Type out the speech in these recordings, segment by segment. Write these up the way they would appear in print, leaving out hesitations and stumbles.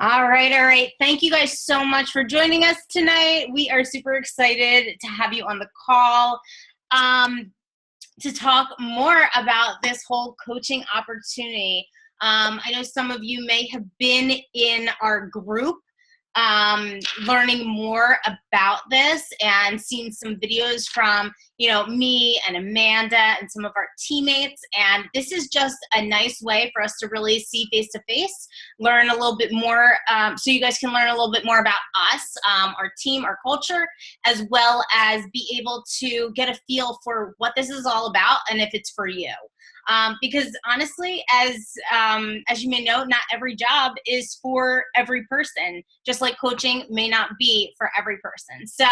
All right, all right. Thank you guys so much for joining us tonight. We are super excited to have you on the call um, to talk more about this whole coaching opportunity. I know some of you may have been in our group learning more about this and seen some videos from, me and Amanda and some of our teammates. And this is just a nice way for us to really see face to face, learn a little bit more, so you guys can learn a little bit more about us, our team, our culture, as well as be able to get a feel for what this is all about and if it's for you. Because honestly, as you may know, not every job is for every person, just like coaching may not be for every person. So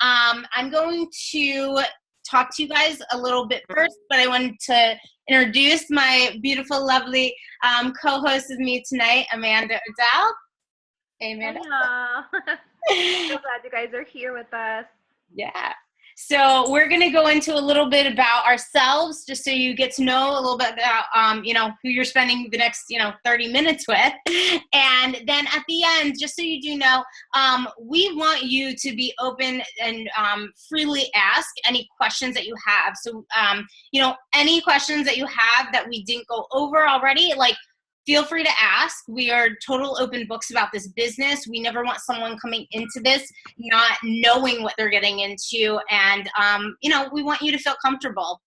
I'm going to talk to you guys a little bit first, but I wanted to introduce my beautiful, lovely co-host with me tonight, Amanda O'Dell. Hey, Amanda. Hello. So glad you guys are here with us. Yeah. So we're going to go into a little bit about ourselves, just so you get to know a little bit about, who you're spending the next, 30 minutes with. And then at the end, just so you do know, we want you to be open and freely ask any questions that you have. So, any questions that you have that we didn't go over already, feel free to ask. We are total open books about this business. We never want someone coming into this not knowing what they're getting into. And, we want you to feel comfortable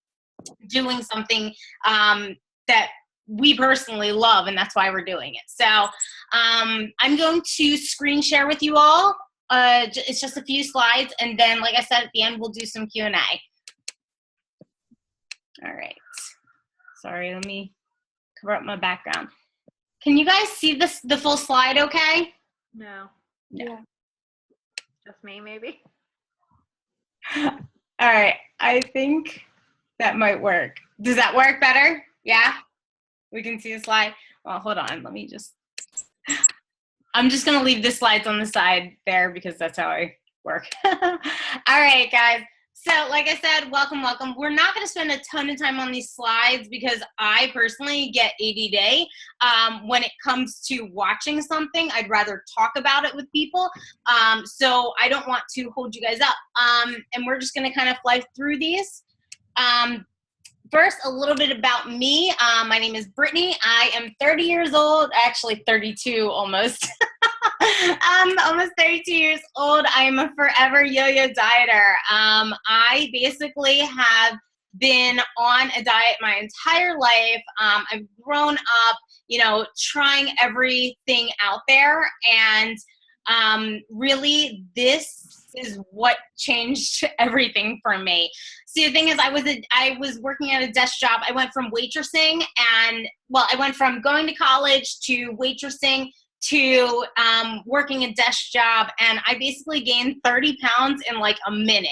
doing something that we personally love, and that's why we're doing it. So I'm going to screen share with you all. It's just a few slides, and then, like I said, at the end, we'll do some Q&A. All right. Sorry, let me cover up my background. Can you guys see the full slide okay? No. Yeah. Just me, maybe? All right. I think that might work. Does that work better? Yeah? We can see the slide? Well, hold on. I'm just going to leave the slides on the side there because that's how I work. All right, guys. So like I said, welcome. We're not going to spend a ton of time on these slides because I personally get ADD. When it comes to watching something, I'd rather talk about it with people. So I don't want to hold you guys up. And we're just going to kind of fly through these. First, a little bit about me. My name is Brittany. I am 30 years old, actually 32 almost. I'm almost 32 years old. I am a forever yo-yo dieter. I basically have been on a diet my entire life. I've grown up, trying everything out there. And really, this is what changed everything for me. See, the thing is, I was working at a desk job. I went from waitressing I went from going to college to waitressing to working a desk job, and I basically gained 30 pounds in like a minute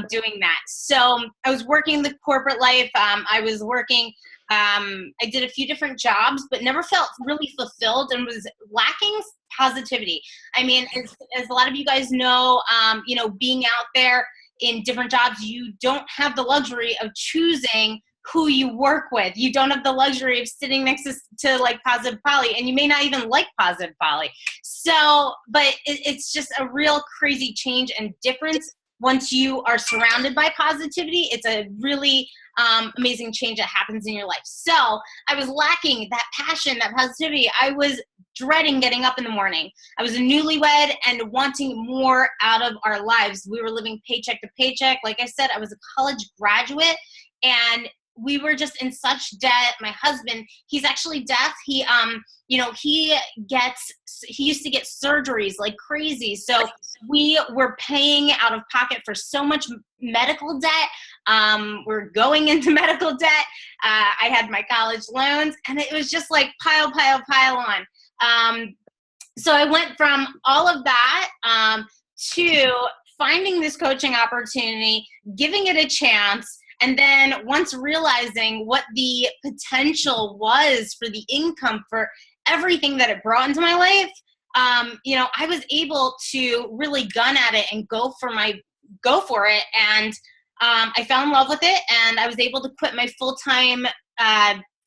doing that. So I was working the corporate life. I was working, I did a few different jobs, but never felt really fulfilled and was lacking positivity. I mean, as a lot of you guys know, being out there in different jobs, you don't have the luxury of choosing who you work with. You don't have the luxury of sitting next to like Positive Polly, and you may not even like Positive Polly. So, but it's just a real crazy change and difference once you are surrounded by positivity. It's a really amazing change that happens in your life. So I was lacking that passion, that positivity. I was dreading getting up in the morning. I was a newlywed and wanting more out of our lives. We were living paycheck to paycheck. Like I said, I was a college graduate, and we were just in such debt. My husband, he's actually deaf. He used to get surgeries like crazy. So we were paying out of pocket for so much medical debt. We're going into medical debt. I had my college loans, and it was just like pile on. So I went from all of that to finding this coaching opportunity, giving it a chance, and then once realizing what the potential was for the income, for everything that it brought into my life, I was able to really gun at it and go for it. And I fell in love with it, and I was able to quit my full-time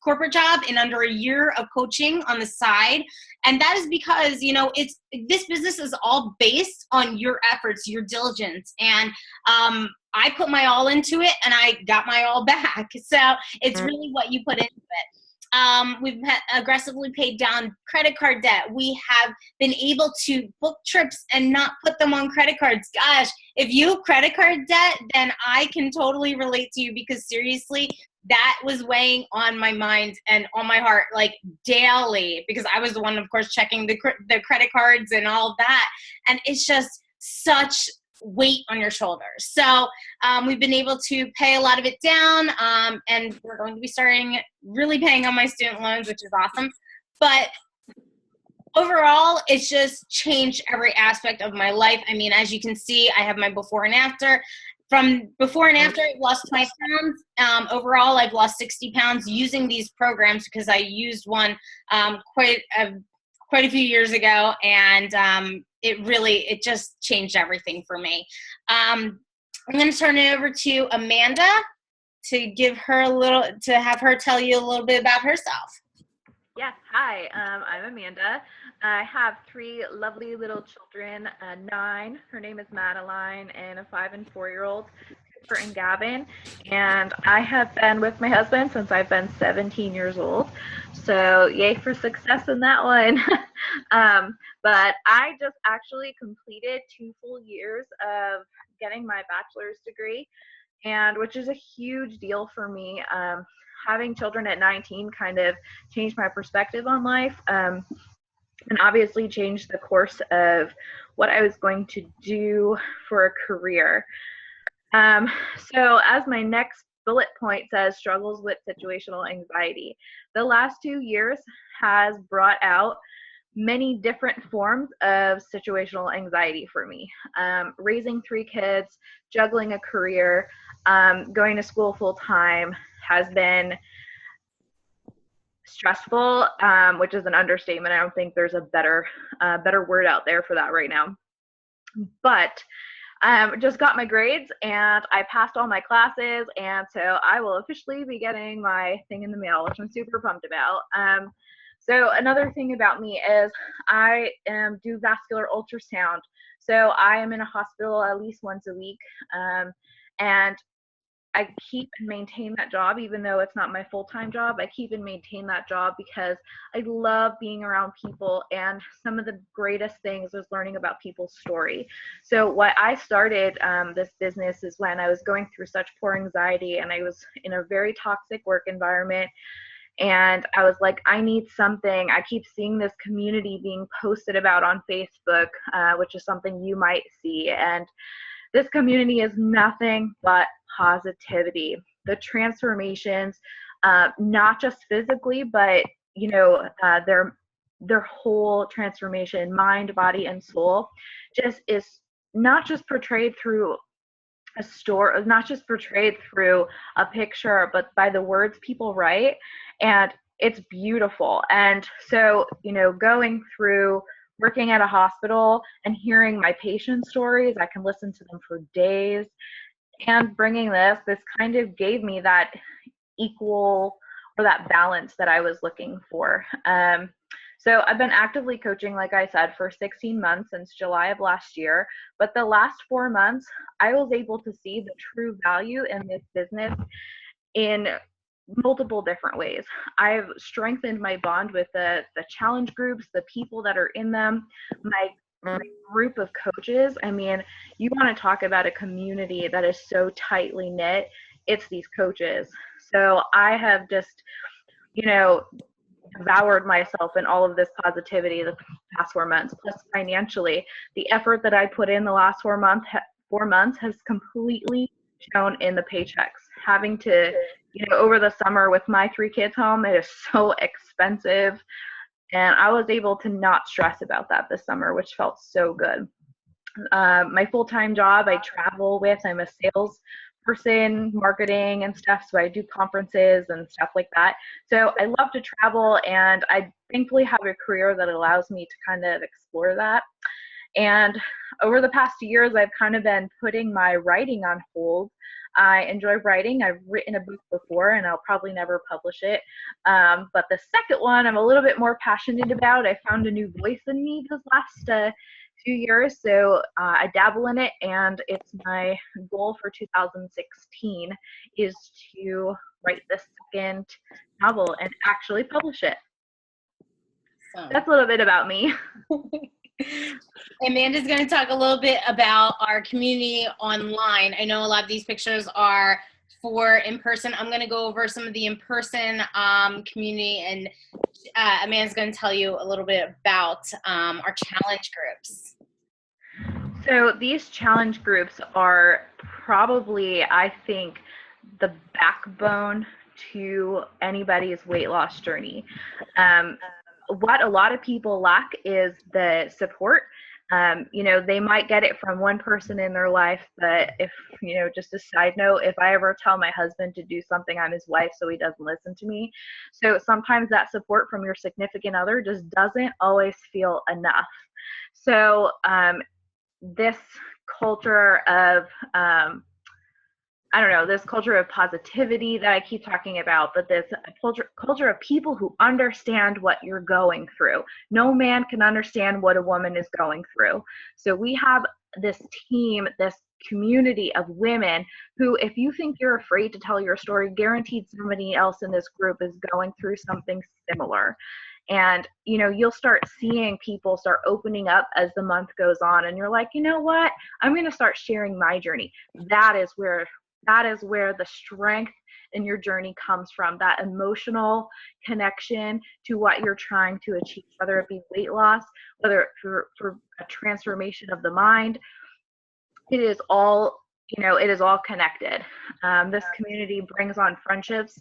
corporate job in under a year of coaching on the side. And that is because, you know, this business is all based on your efforts, your diligence. And I put my all into it and I got my all back. So it's really what you put into it. We've aggressively paid down credit card debt. We have been able to book trips and not put them on credit cards. Gosh, if you have credit card debt, then I can totally relate to you, because seriously, that was weighing on my mind and on my heart like daily, because I was the one, of course, checking the credit cards and all of that. And it's just such weight on your shoulders. So we've been able to pay a lot of it down, and we're going to be starting really paying on my student loans, which is awesome. But overall, it's just changed every aspect of my life. I mean, as you can see, I have my before and after. From before and after, I've lost 20 pounds. Overall, I've lost 60 pounds using these programs, because I used one quite a few years ago, and it just changed everything for me. I'm going to turn it over to Amanda to have her tell you a little bit about herself. Yes, hi, I'm Amanda. I have 3 lovely little children, 9, her name is Madeline, and a 5 and 4-year-old, Cooper and Gavin. And I have been with my husband since I've been 17 years old. So yay for success in that one. But I just actually completed 2 full years of getting my bachelor's degree, and which is a huge deal for me. Having children at 19 kind of changed my perspective on life, and obviously changed the course of what I was going to do for a career. So as my next bullet point says, struggles with situational anxiety. The last 2 years has brought out many different forms of situational anxiety for me. Raising 3 kids, juggling a career, going to school full time has been stressful, which is an understatement. I don't think there's a better word out there for that right now. But just got my grades and I passed all my classes, and so I will officially be getting my thing in the mail, which I'm super pumped about. So another thing about me is I do vascular ultrasound. So I am in a hospital at least once a week, and I keep and maintain that job, even though it's not my full-time job. I keep and maintain that job because I love being around people, and some of the greatest things was learning about people's story. So what I started this business is when I was going through such poor anxiety, and I was in a very toxic work environment. And I was like, I need something. I keep seeing this community being posted about on Facebook, which is something you might see. And this community is nothing but positivity. The transformations, not just physically, but you know, their whole transformation, mind, body, and soul, just is not just portrayed through a story, not just portrayed through a picture, but by the words people write, and it's beautiful. And so, you know, going through working at a hospital and hearing my patient stories, I can listen to them for days. And bringing this kind of gave me that equal, or that balance that I was looking for. So I've been actively coaching, like I said, for 16 months since July of last year. But the last 4 months, I was able to see the true value in this business in multiple different ways. I've strengthened my bond with the challenge groups, the people that are in them, my group of coaches. I mean, you want to talk about a community that is so tightly knit, it's these coaches. So I have just, you know, devoured myself in all of this positivity the past 4 months. Plus financially, the effort that I put in the last 4 months has completely shown in the paychecks. Having to, you know, over the summer with my 3 kids home, it is so expensive. And I was able to not stress about that this summer, which felt so good. My full-time job, I travel with. I'm a sales person, marketing and stuff, so I do conferences and stuff like that. So I love to travel, and I thankfully have a career that allows me to kind of explore that. And over the past years, I've kind of been putting my writing on hold I enjoy writing. I've written a book before, and I'll probably never publish it. But the second one I'm a little bit more passionate about. I found a new voice in me this last few years, so I dabble in it, and it's my goal for 2016 is to write the second novel and actually publish it. So that's a little bit about me. Amanda's going to talk a little bit about our community online. I know a lot of these pictures are for in person. I'm going to go over some of the in-person community, and Amanda's going to tell you a little bit about our challenge groups. So these challenge groups are probably, I think, the backbone to anybody's weight loss journey. What a lot of people lack is the support. They might get it from one person in their life, but if, just a side note, if I ever tell my husband to do something, I'm his wife, so he doesn't listen to me. So sometimes that support from your significant other just doesn't always feel enough. So this culture of this culture of positivity that I keep talking about, but this culture of people who understand what you're going through. No man can understand what a woman is going through. So we have this team, this community of women who, if you think you're afraid to tell your story, guaranteed somebody else in this group is going through something similar. And, you'll start seeing people start opening up as the month goes on. And you're like, you know what? I'm going to start sharing my journey. That is where the strength in your journey comes from, that emotional connection to what you're trying to achieve, whether it be weight loss, whether for a transformation of the mind. It is all connected. This community brings on friendships.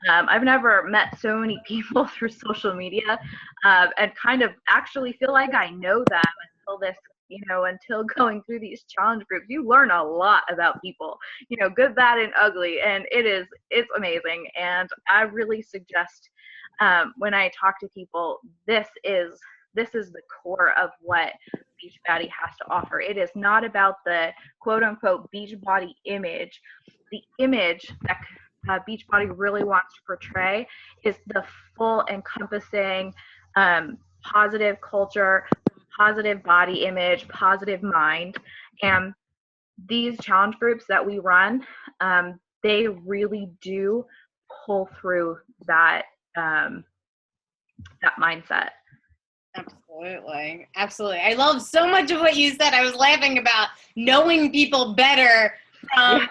I've never met so many people through social media and kind of actually feel like I know them until going through these challenge groups. You learn a lot about people, good, bad, and ugly, and it's amazing. And I really suggest when I talk to people, this is the core of what Beachbody has to offer. It is not about the quote unquote Beachbody image. The image that Beachbody really wants to portray is the full encompassing positive culture, positive body image, positive mind. And these challenge groups that we run, they really do pull through that mindset. Absolutely. I love so much of what you said. I was laughing about knowing people better from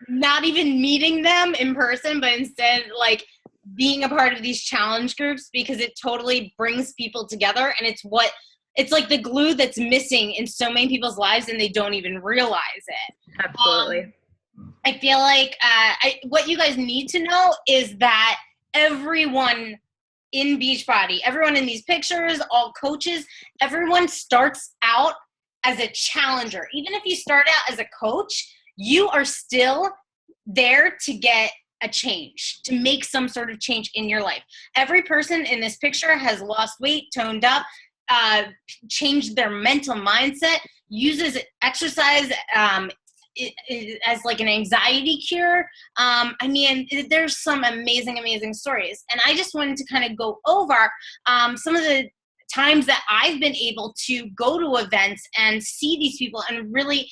not even meeting them in person, but instead being a part of these challenge groups, because it totally brings people together, and it's like the glue that's missing in so many people's lives and they don't even realize it. Absolutely. I feel like what you guys need to know is that everyone in Beachbody, everyone in these pictures, all coaches, everyone starts out as a challenger. Even if you start out as a coach, you are still there to get a change, to make some sort of change in your life. Every person in this picture has lost weight, toned up, changed their mental mindset, uses exercise as like an anxiety cure. There's some amazing stories. And I just wanted to kind of go over some of the times that I've been able to go to events and see these people, and really,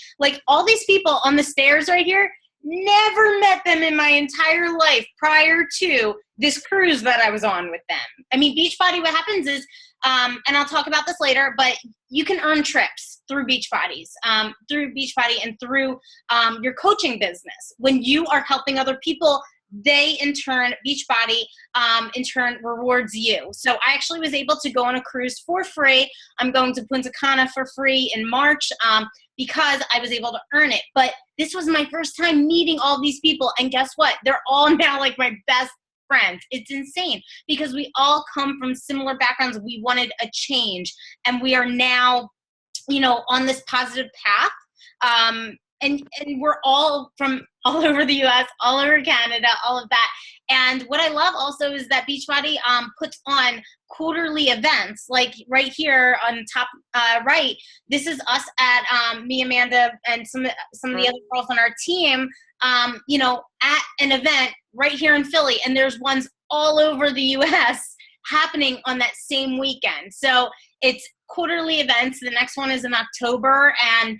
all these people on the stairs right here, never met them in my entire life prior to this cruise that I was on with them. Beachbody, what happens is, and I'll talk about this later, but you can earn trips through Beachbody and through your coaching business. When you are helping other people, they in turn, Beachbody in turn rewards you. So I actually was able to go on a cruise for free. I'm going to Punta Cana for free in March because I was able to earn it. But this was my first time meeting all these people, and guess what? They're all now my best friends. It's insane because we all come from similar backgrounds. We wanted a change, and we are now, on this positive path. and we're all from all over the US, all over Canada, all of that. And what I love also is that Beachbody puts on quarterly events, like right here on top right. This is us at me, Amanda, and some of the other girls on our team, you know, at an event right here in Philly, and there's ones all over the US happening on that same weekend. So it's quarterly events. The next one is in October, and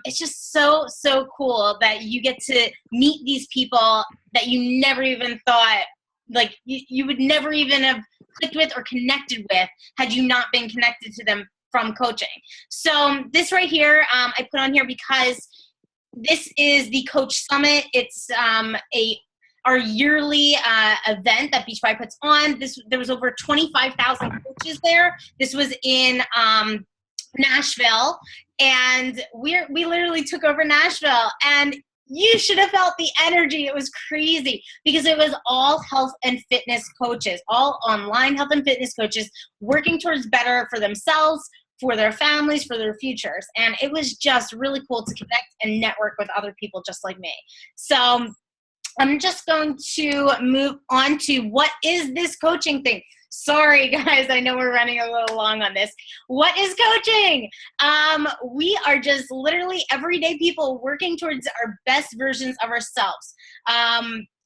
it's just so cool that you get to meet these people that you never even thought, like you would never even have clicked with or connected with had you not been connected to them from coaching. So this right here, I put on here because this is the Coach Summit. It's our yearly event that Beachbody puts on. There was over 25,000 coaches there. This was in Nashville, and we literally took over Nashville, and you should have felt the energy. It was crazy because it was all health and fitness coaches, all online health and fitness coaches working towards better for themselves, for their families, for their futures. And it was just really cool to connect and network with other people just like me. So I'm just going to move on to what is this coaching thing. Sorry, guys, I know we're running a little long on this. What is coaching? We are just literally everyday people working towards our best versions of ourselves.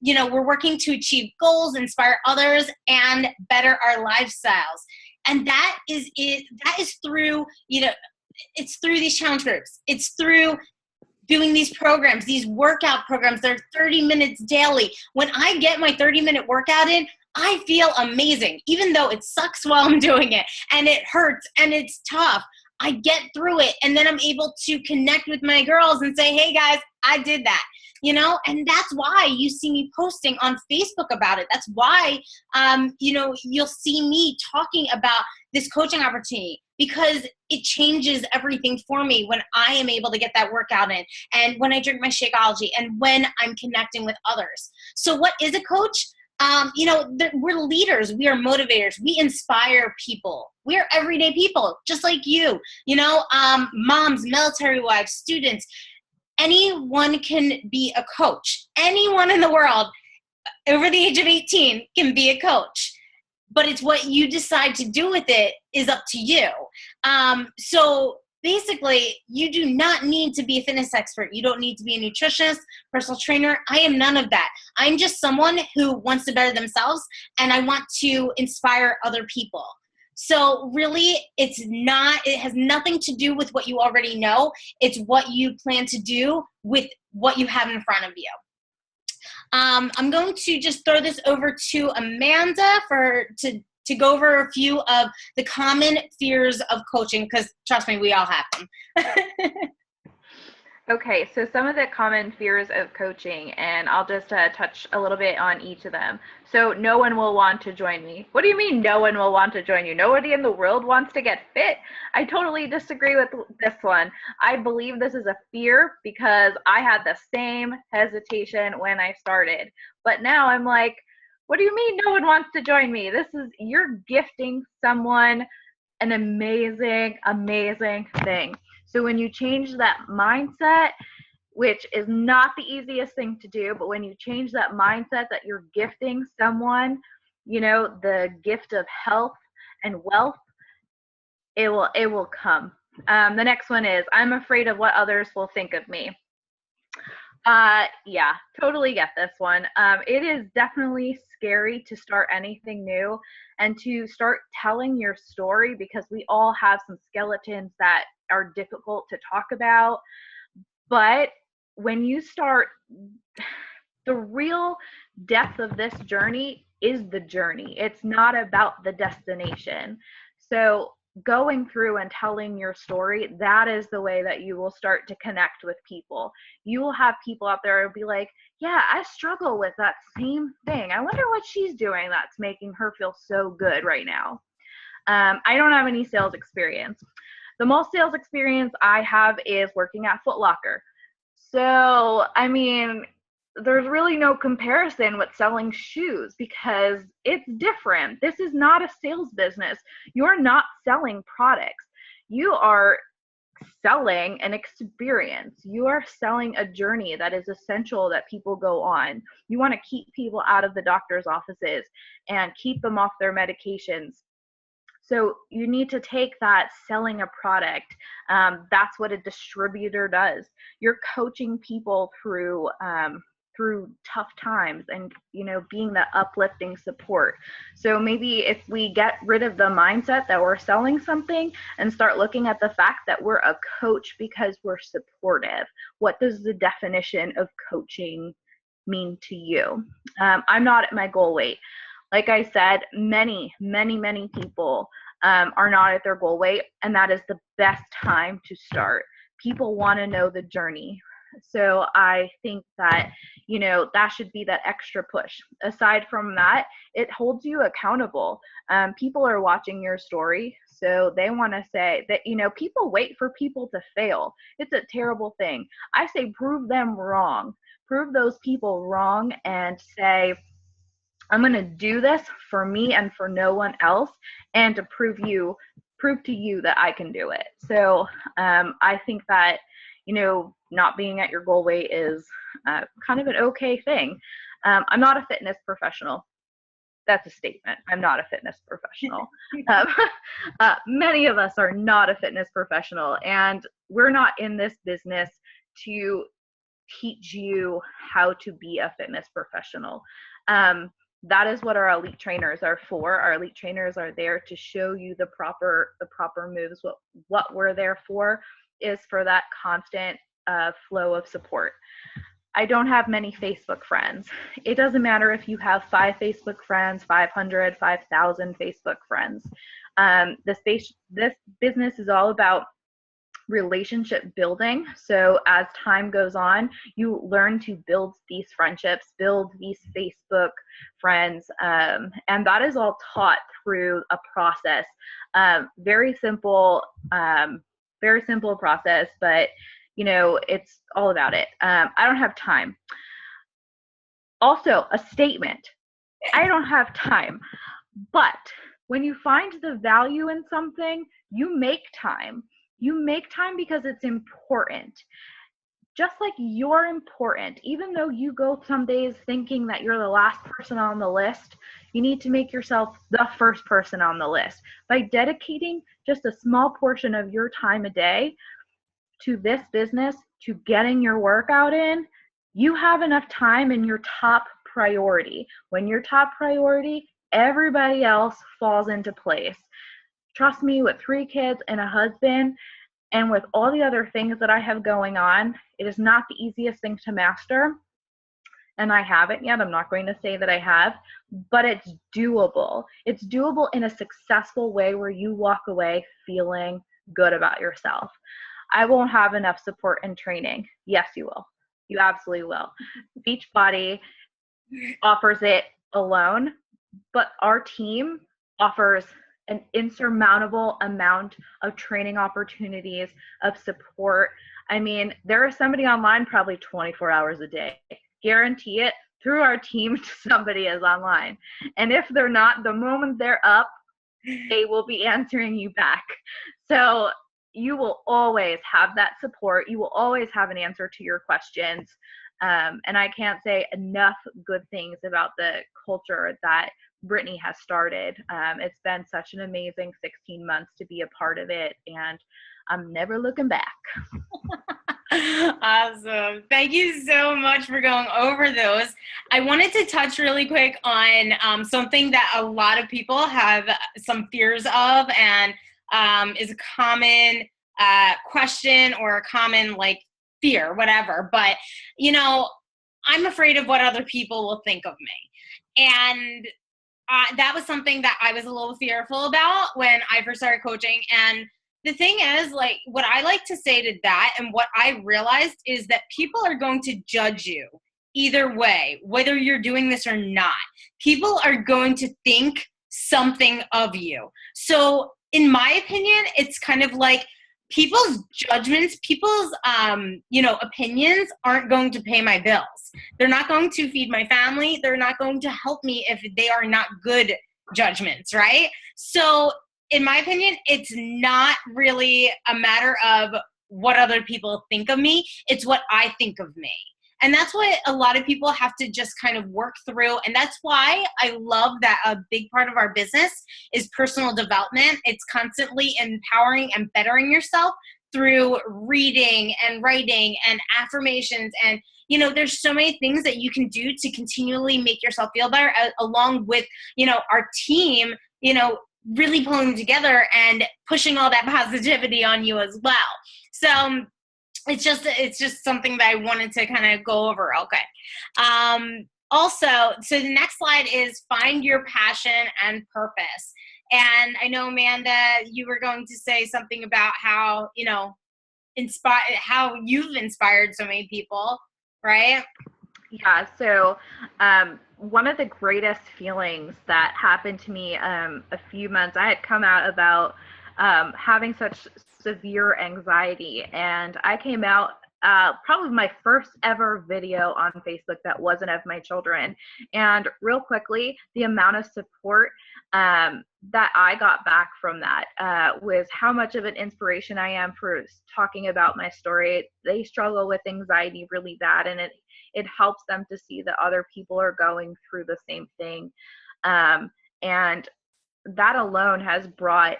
You know, we're working to achieve goals, inspire others, and better our lifestyles. And that is it. That is through, you know, it's through these challenge groups. It's through doing these programs, these workout programs. They're 30 minutes daily. When I get my 30-minute workout in, I feel amazing, even though it sucks while I'm doing it and it hurts and it's tough. I get through it, and then I'm able to connect with my girls and say, hey guys, I did that, you know, and that's why you see me posting on Facebook about it. That's why, you know, you'll see me talking about this coaching opportunity, because it changes everything for me when I am able to get that workout in, and when I drink my Shakeology, and when I'm connecting with others. So what is a coach? You know, we're leaders. We are motivators. We inspire people. We are everyday people, just like you know, moms, military wives, students. Anyone can be a coach. Anyone in the world over the age of 18 can be a coach. But it's what you decide to do with it is up to you. So basically, you do not need to be a fitness expert. You don't need to be a nutritionist, personal trainer. I am none of that. I'm just someone who wants to better themselves, and I want to inspire other people. So really, it has nothing to do with what you already know. It's what you plan to do with what you have in front of you. I'm going to just throw this over to Amanda to go over a few of the common fears of coaching, because trust me, we all have them. Okay, so some of the common fears of coaching, and I'll just touch a little bit on each of them. So no one will want to join me. What do you mean no one will want to join you? Nobody in the world wants to get fit? I totally disagree with this one. I believe this is a fear because I had the same hesitation when I started. But now I'm like, what do you mean no one wants to join me? You're gifting someone an amazing, amazing thing. So when you change that mindset, which is not the easiest thing to do, but when you change that mindset that you're gifting someone, you know, the gift of health and wealth, it will come. The next one is, I'm afraid of what others will think of me. Yeah, totally get this one. It is definitely scary to start anything new and to start telling your story, because we all have some skeletons that are difficult to talk about. But when you start, the real depth of this journey is the journey. It's not about the destination. So going through and telling your story, that is the way that you will start to connect with people. You will have people out there who will be like, yeah, I struggle with that same thing. I wonder what she's doing that's making her feel so good right now. I don't have any sales experience. The most sales experience I have is working at Foot Locker. So, I mean, there's really no comparison with selling shoes because it's different. This is not a sales business. You're not selling products. You are selling an experience. You are selling a journey that is essential that people go on. You want to keep people out of the doctor's offices and keep them off their medications. So you need to take that selling a product. That's what a distributor does. You're coaching people through tough times and, being that uplifting support. So maybe if we get rid of the mindset that we're selling something and start looking at the fact that we're a coach because we're supportive. What does the definition of coaching mean to you? I'm not at my goal weight. Like I said, many people are not at their goal weight, and that is the best time to start. People want to know the journey. So I think that, that should be that extra push. Aside from that, it holds you accountable. People are watching your story, so they want to say that, people wait for people to fail. It's a terrible thing. I say prove them wrong. Prove those people wrong and say, I'm going to do this for me and for no one else, and to prove to you that I can do it. So I think that, not being at your goal weight is kind of an okay thing. I'm not a fitness professional. That's a statement. I'm not a fitness professional. Many of us are not a fitness professional, and we're not in this business to teach you how to be a fitness professional. That is what our elite trainers are for. Our elite trainers are there to show you the proper moves. What we're there for is for that constant flow of support. I don't have many Facebook friends. It doesn't matter if you have 5 Facebook friends, 500, 5,000 Facebook friends. This business is all about relationship building. So as time goes on, you learn to build these friendships, build these Facebook friends, and that is all taught through a process. Very simple process, but it's all about it. I don't have time. Also, a statement. I don't have time. But when you find the value in something, you make time. You make time because it's important. Just like you're important, even though you go some days thinking that you're the last person on the list, you need to make yourself the first person on the list. By dedicating just a small portion of your time a day to this business, to getting your workout in, you have enough time in your top priority. When your top priority, everybody else falls into place. Trust me, with 3 kids and a husband, and with all the other things that I have going on, it is not the easiest thing to master. And I haven't yet. I'm not going to say that I have, but it's doable. It's doable in a successful way where you walk away feeling good about yourself. I won't have enough support and training. Yes, you will. You absolutely will. Beachbody offers it alone, but our team offers an insurmountable amount of training opportunities, of support. I mean, there is somebody online probably 24 hours a day. Guarantee it, through our team, somebody is online. And if they're not, the moment they're up, they will be answering you back. So you will always have that support. You will always have an answer to your questions. And I can't say enough good things about the culture that Brittany has started. It's been such an amazing 16 months to be a part of it, and I'm never looking back. Awesome. Thank you so much for going over those. I wanted to touch really quick on something that a lot of people have some fears of, and is a common question or a common fear, whatever. But, I'm afraid of what other people will think of me. And that was something that I was a little fearful about when I first started coaching. And the thing is, what I like to say to that, and what I realized, is that people are going to judge you either way, whether you're doing this or not. People are going to think something of you. So in my opinion, it's kind of like people's judgments, people's, opinions aren't going to pay my bills. They're not going to feed my family. They're not going to help me if they are not good judgments, right? So in my opinion, it's not really a matter of what other people think of me. It's what I think of me. And that's what a lot of people have to just kind of work through. And that's why I love that a big part of our business is personal development. It's constantly empowering and bettering yourself through reading and writing and affirmations. And, you know, there's so many things that you can do to continually make yourself feel better, along with, you know, our team, you know, really pulling together and pushing all that positivity on you as well. So it's just something that I wanted to kind of go over. Okay. Also, so the next slide is find your passion and purpose. And I know, Amanda, you were going to say something about how, you know, how you've inspired so many people, right? Yeah, so one of the greatest feelings that happened to me a few months, I had come out about having such severe anxiety, and I came out probably my first ever video on Facebook that wasn't of my children. And real quickly, the amount of support that I got back from that was how much of an inspiration I am for talking about my story. They struggle with anxiety really bad, and it helps them to see that other people are going through the same thing. And that alone has brought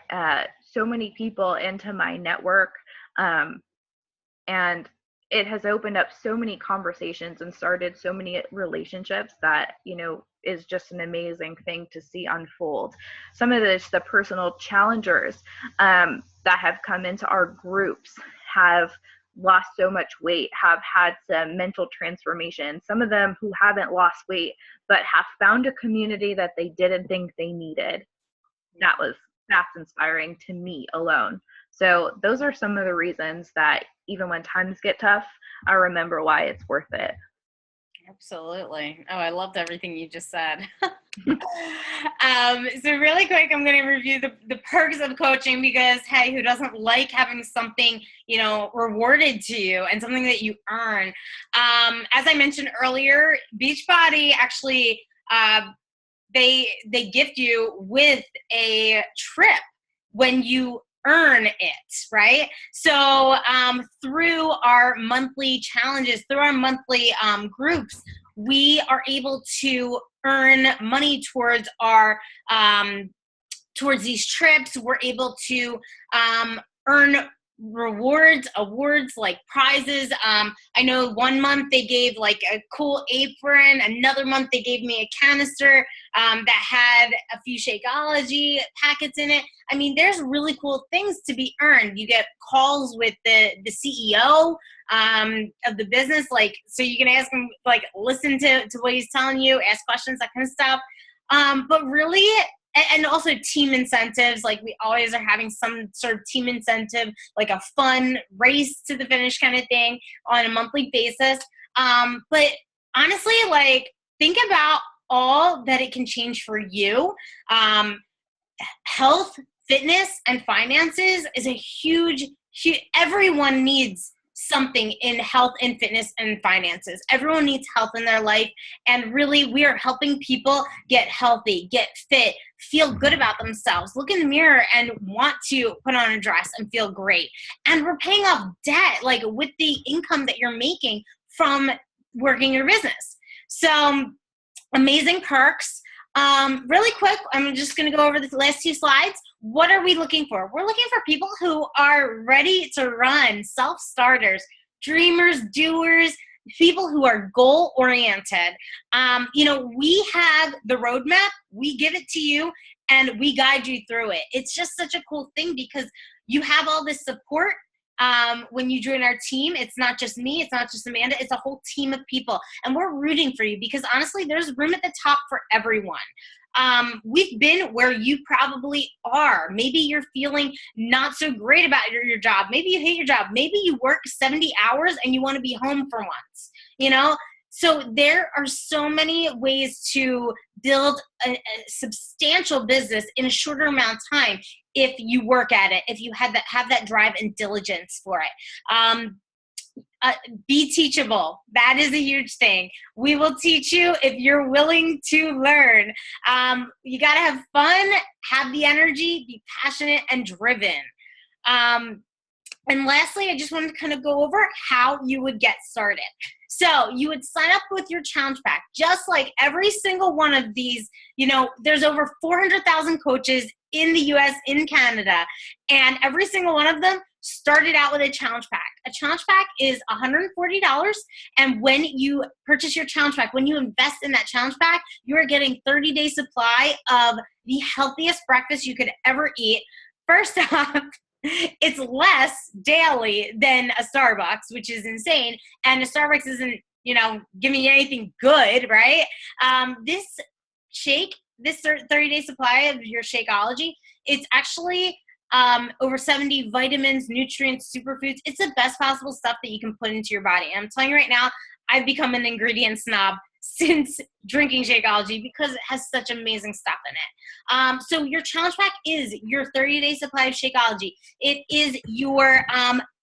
so many people into my network, and it has opened up so many conversations and started so many relationships that, you know, is just an amazing thing to see unfold. Some of the personal challengers that have come into our groups have lost so much weight, have had some mental transformation. Some of them who haven't lost weight but have found a community that they didn't think they needed. That's inspiring to me alone. So those are some of the reasons that even when times get tough, I remember why it's worth it. Absolutely. Oh, I loved everything you just said. So really quick, I'm going to review the perks of coaching, because, hey, who doesn't like having something, you know, rewarded to you and something that you earn? As I mentioned earlier, Beachbody actually, they gift you with a trip when you earn it, right? So through our monthly challenges, through our monthly groups, we are able to earn money towards our towards these trips. We're able to earn awards like prizes. I know one month they gave like a cool apron. Another month they gave me a canister that had a few Shakeology packets in it. I mean, there's really cool things to be earned. You get calls with the CEO of the business, like, so you can ask him, like, listen to what he's telling you, ask questions, that kind of stuff. But really, and also team incentives, like we always are having some sort of team incentive, like a fun race to the finish kind of thing on a monthly basis. But honestly, like, think about all that it can change for you. Health, fitness, and finances is a huge, everyone needs something in health and fitness and finances. Everyone needs health in their life. And really, we are helping people get healthy, get fit, feel good about themselves, look in the mirror and want to put on a dress and feel great. And we're paying off debt, like, with the income that you're making from working your business. So amazing perks. Really quick, I'm just going to go over the last two slides. What are we looking for? We're looking for people who are ready to run, self-starters, dreamers, doers, people who are goal-oriented. You know, we have the roadmap, we give it to you, and we guide you through it. It's just such a cool thing because you have all this support. When you join our team, it's not just me, it's not just Amanda, it's a whole team of people. And we're rooting for you because honestly, there's room at the top for everyone. We've been where you probably are. Maybe you're feeling not so great about your job. Maybe you hate your job. Maybe you work 70 hours and you want to be home for once, you know? So there are so many ways to build a substantial business in a shorter amount of time if you work at it, if you have that drive and diligence for it. Be teachable. That is a huge thing. We will teach you if you're willing to learn. You got to have fun, have the energy, be passionate and driven. And lastly, I just wanted to kind of go over how you would get started. So you would sign up with your challenge pack, just like every single one of these. There's over 400,000 coaches in the US, in Canada, and every single one of them started out with a challenge pack. A challenge pack is $140, and when you purchase your challenge pack, when you invest in that challenge pack, you are getting 30-day supply of the healthiest breakfast you could ever eat. First off, it's less daily than a Starbucks, which is insane. And a Starbucks isn't, giving you anything good, right? This shake, this 30-day supply of your Shakeology, it's actually over 70 vitamins, nutrients, superfoods. It's the best possible stuff that you can put into your body. And I'm telling you right now, I've become an ingredient snob since drinking Shakeology because it has such amazing stuff in it. So your challenge pack is your 30-day supply of Shakeology. It is your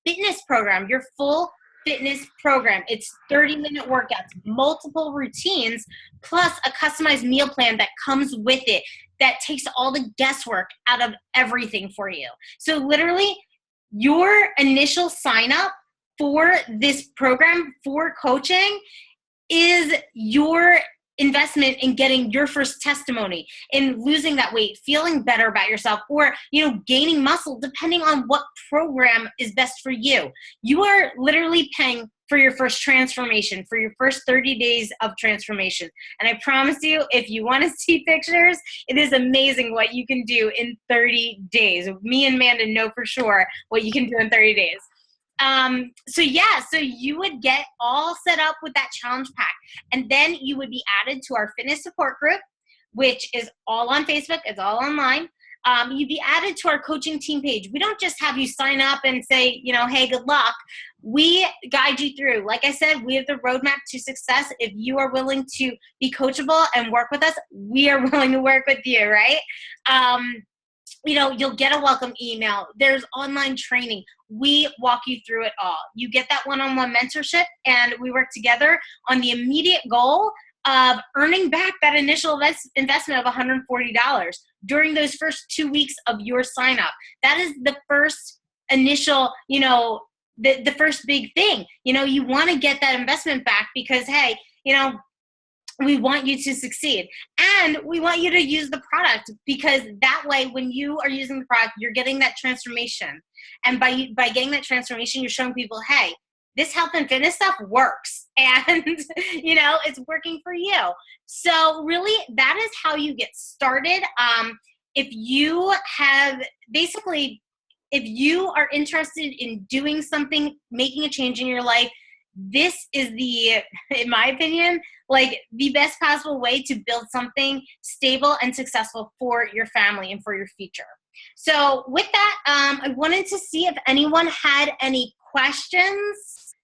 fitness program, your full fitness program. It's 30-minute workouts, multiple routines, plus a customized meal plan that comes with it that takes all the guesswork out of everything for you. So literally, your initial sign up for this program for coaching is your investment in getting your first testimony, in losing that weight, feeling better about yourself, or gaining muscle, depending on what program is best for you. You are literally paying for your first transformation, for your first 30 days of transformation. And I promise you, if you want to see pictures, it is amazing what you can do in 30 days. Me and Amanda know for sure what you can do in 30 days. So you would get all set up with that challenge pack, and then you would be added to our fitness support group, which is all on Facebook. It's all online. You'd be added to our coaching team page. We don't just have you sign up and say, hey, good luck. We guide you through. Like I said, we have the roadmap to success. If you are willing to be coachable and work with us, we are willing to work with you, right? You'll get a welcome email. There's online training. We walk you through it all. You get that one-on-one mentorship, and we work together on the immediate goal of earning back that initial investment of $140 during those first 2 weeks of your sign up. That is the first initial, the first big thing. You want to get that investment back because, hey, we want you to succeed, and we want you to use the product, because that way, when you are using the product, you're getting that transformation. And by getting that transformation, you're showing people, hey, this health and fitness stuff works, and it's working for you. So really, that is how you get started. If you are interested in doing something, making a change in your life, this is in my opinion, the best possible way to build something stable and successful for your family and for your future. So with that, I wanted to see if anyone had any questions.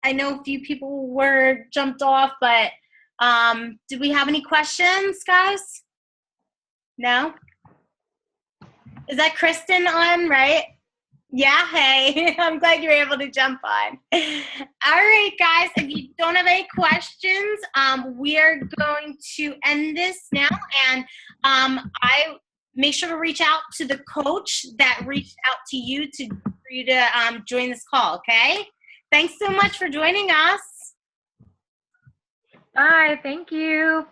I know a few people were jumped off, but did we have any questions, guys? No? Is that Kristen on, right? Yeah, hey, I'm glad you were able to jump on. All right, guys, if you don't have any questions, we are going to end this now. And I make sure to reach out to the coach that reached out to you for you to join this call, okay? Thanks so much for joining us. Bye, thank you.